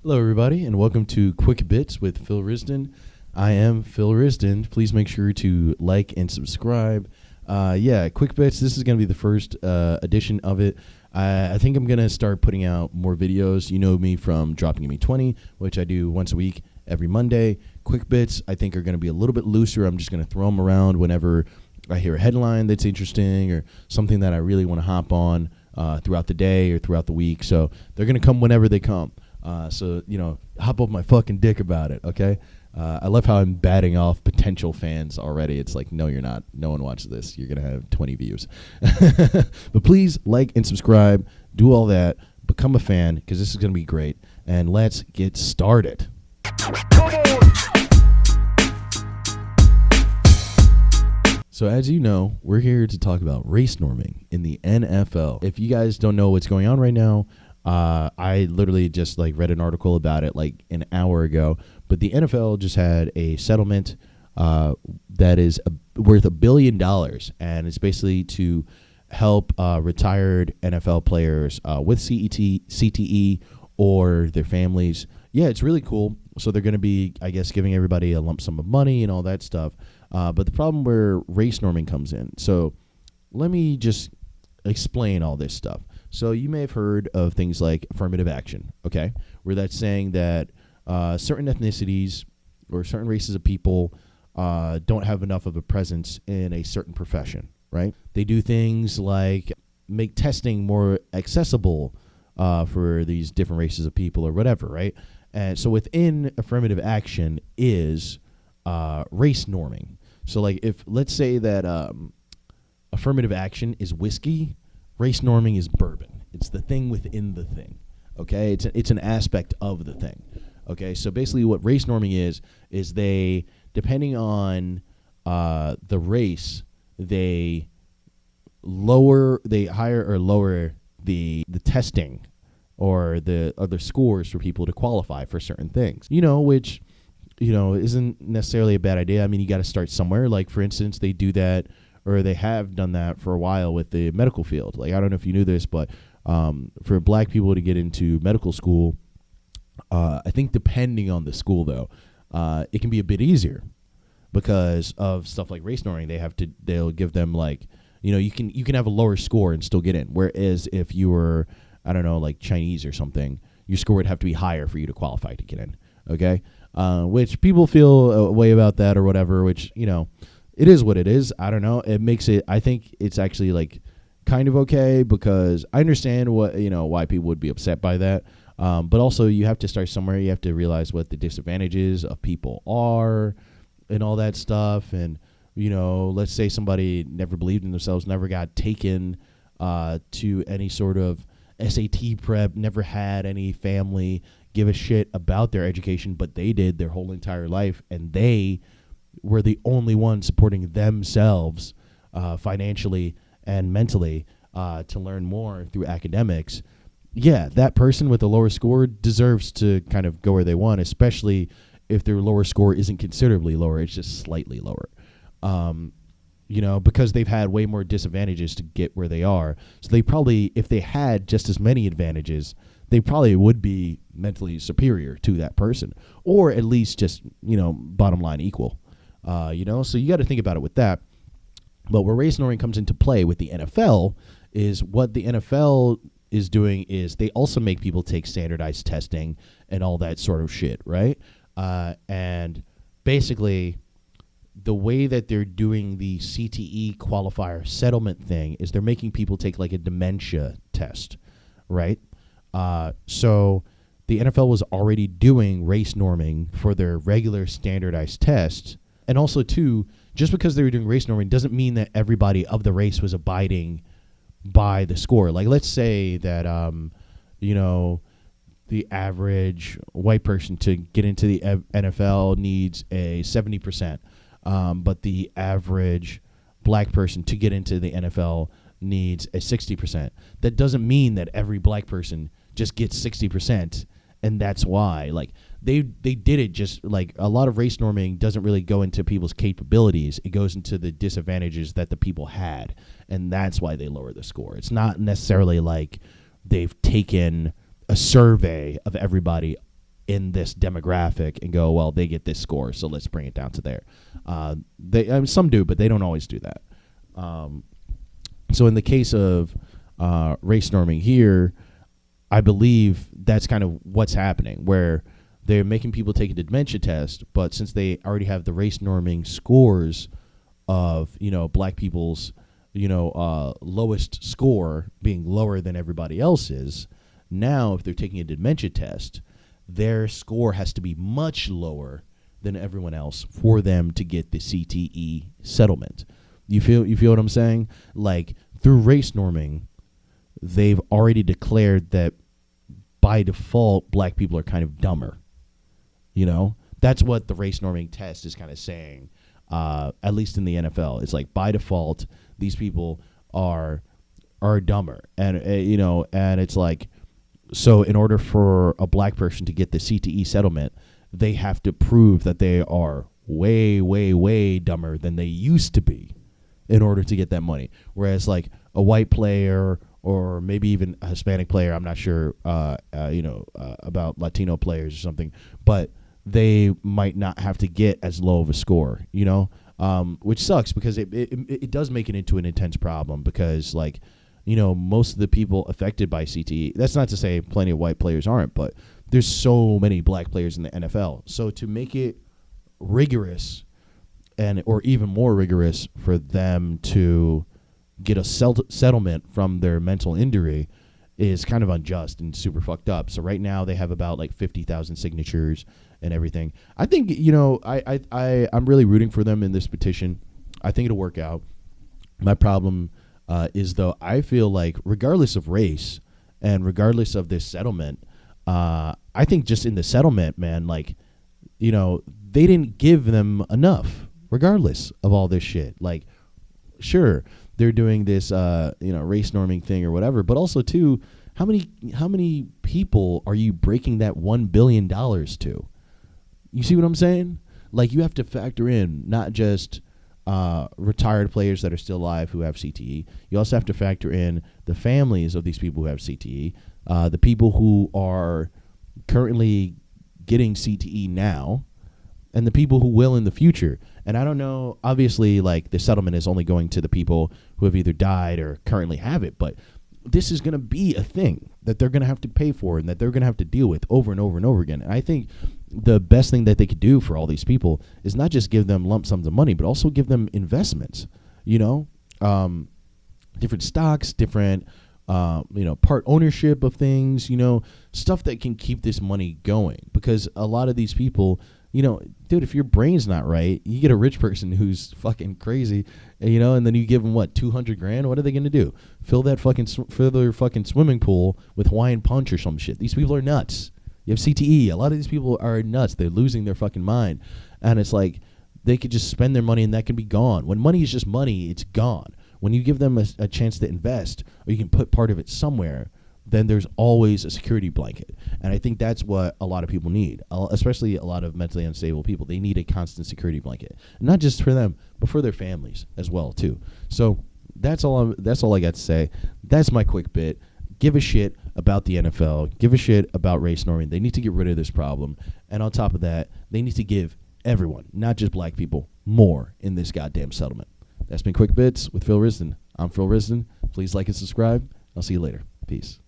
Hello, everybody, and welcome to Quick Bits with Phil Rizdon. I am Phil Rizdon. Please make sure to like and subscribe. Quick Bits, this is going to be the first edition of it. I think I'm going to start putting out more videos. You know me from Dropping Me 20, which I do once a week, every Monday. Quick Bits, I think, are going to be a little bit looser. I'm just going to throw them around whenever I hear a headline that's interesting or something that I really want to hop on throughout the day or throughout the week. So they're going to come whenever they come. Hop off my fucking dick about it, okay? I love how I'm batting off potential fans already. It's like, no, you're not. No one watches this. You're going to have 20 views. But please like and subscribe. Do all that. Become a fan because this is going to be great. And let's get started. So as you know, we're here to talk about race norming in the NFL. If you guys don't know what's going on right now, I literally just read an article about it an hour ago, but the NFL just had a settlement that is worth $1 billion, and it's basically to help retired NFL players with CTE or their families. Yeah, it's really cool. So they're going to be, I guess, giving everybody a lump sum of money and all that stuff. But the problem where race norming comes in. So let me just explain all this stuff. So you may have heard of things like affirmative action, okay, where that's saying that certain ethnicities or certain races of people don't have enough of a presence in a certain profession, right? They do things like make testing more accessible for these different races of people or whatever, right? And so within affirmative action is race norming. So if let's say that affirmative action is whiskey, race norming is bourbon. It's the thing within the thing, okay? It's an aspect of the thing, okay? So basically what race norming is they, depending on the race, they higher or lower the testing or the other scores for people to qualify for certain things, which, isn't necessarily a bad idea. I mean, you got to start somewhere. For instance, they do that, or they have done that for a while with the medical field. I don't know if you knew this, but for black people to get into medical school, I think depending on the school, though, it can be a bit easier because of stuff like race norming. They'll give them you can have a lower score and still get in. Whereas if you were, I don't know, Chinese or something, your score would have to be higher for you to qualify to get in. Okay, which people feel a way about that or whatever. Which it is what it is. I don't know. It makes it. I think it's actually kind of okay because I understand why people would be upset by that. But also you have to start somewhere. You have to realize what the disadvantages of people are and all that stuff. And let's say somebody never believed in themselves, never got taken to any sort of SAT prep, never had any family give a shit about their education, but they did their whole entire life, and they were the only ones supporting themselves financially and mentally to learn more through academics. Yeah, that person with a lower score deserves to kind of go where they want, especially if their lower score isn't considerably lower. It's just slightly lower, because they've had way more disadvantages to get where they are. So they probably, if they had just as many advantages, they probably would be mentally superior to that person, or at least just, bottom line equal. So you got to think about it with that. But where race norming comes into play with the NFL is what the NFL is doing is they also make people take standardized testing and all that sort of shit, right? And basically the way that they're doing the CTE qualifier settlement thing is they're making people take a dementia test, right? So the NFL was already doing race norming for their regular standardized tests. And also, too, just because they were doing race norming doesn't mean that everybody of the race was abiding by the score. Let's say that, the average white person to get into the NFL needs a 70%, but the average black person to get into the NFL needs a 60%. That doesn't mean that every black person just gets 60%, and that's why. They did it just a lot of race norming doesn't really go into people's capabilities. It goes into the disadvantages that the people had, and that's why they lower the score. It's not necessarily they've taken a survey of everybody in this demographic and go, well, they get this score, so let's bring it down to there. Some do, but they don't always do that. So in the case of race norming here, I believe that's kind of what's happening, where they're making people take a dementia test, but since they already have the race norming scores of, black people's, lowest score being lower than everybody else's, now if they're taking a dementia test, their score has to be much lower than everyone else for them to get the CTE settlement. You feel what I'm saying? Like, through race norming, they've already declared that by default, black people are kind of dumber. That's what the race norming test is kind of saying, at least in the NFL. It's like, by default, these people are dumber. And, and it's like, so in order for a black person to get the CTE settlement, they have to prove that they are way, way, way dumber than they used to be in order to get that money. Whereas like a white player or maybe even a Hispanic player, I'm not sure, about Latino players or something, but they might not have to get as low of a score, which sucks because it does make it into an intense problem because, like, most of the people affected by CTE, that's not to say plenty of white players aren't, but there's so many black players in the NFL. So to make it rigorous or even more rigorous for them to get a settlement from their mental injury is kind of unjust and super fucked up. So right now they have about like 50,000 signatures and everything. I think, I'm really rooting for them in this petition. I think it'll work out. My problem is, though, I feel like regardless of race and regardless of this settlement, I think just in the settlement, man, like, they didn't give them enough regardless of all this shit. Like, sure, they're doing this, race norming thing or whatever, but also too, how many people are you breaking that $1 billion to? You see what I'm saying? Like, you have to factor in not just retired players that are still alive who have CTE. You also have to factor in the families of these people who have CTE, the people who are currently getting CTE now, and the people who will in the future. And I don't know, obviously, like, the settlement is only going to the people who have either died or currently have it, but this is going to be a thing that they're going to have to pay for and that they're going to have to deal with over and over and over again. And I think the best thing that they could do for all these people is not just give them lump sums of money, but also give them investments, different stocks, different, part ownership of things, stuff that can keep this money going. Because a lot of these people, dude, if your brain's not right, you get a rich person who's fucking crazy, and then you give them what, $200,000? What are they going to do? Fill their fucking swimming pool with Hawaiian punch or some shit. These people are nuts. You have CTE. A lot of these people are nuts. They're losing their fucking mind. And it's like, they could just spend their money and that can be gone. When money is just money, it's gone. When you give them a chance to invest, or you can put part of it somewhere, then there's always a security blanket. And I think that's what a lot of people need, especially a lot of mentally unstable people. They need a constant security blanket, and not just for them, but for their families as well too. So that's all I got to say. That's my quick bit. Give a shit about the NFL. Give a shit about race norming. They need to get rid of this problem. And on top of that, they need to give everyone, not just black people, more in this goddamn settlement. That's been Quick Bits with Phil Rizdon. I'm Phil Rizdon. Please like and subscribe. I'll see you later. Peace.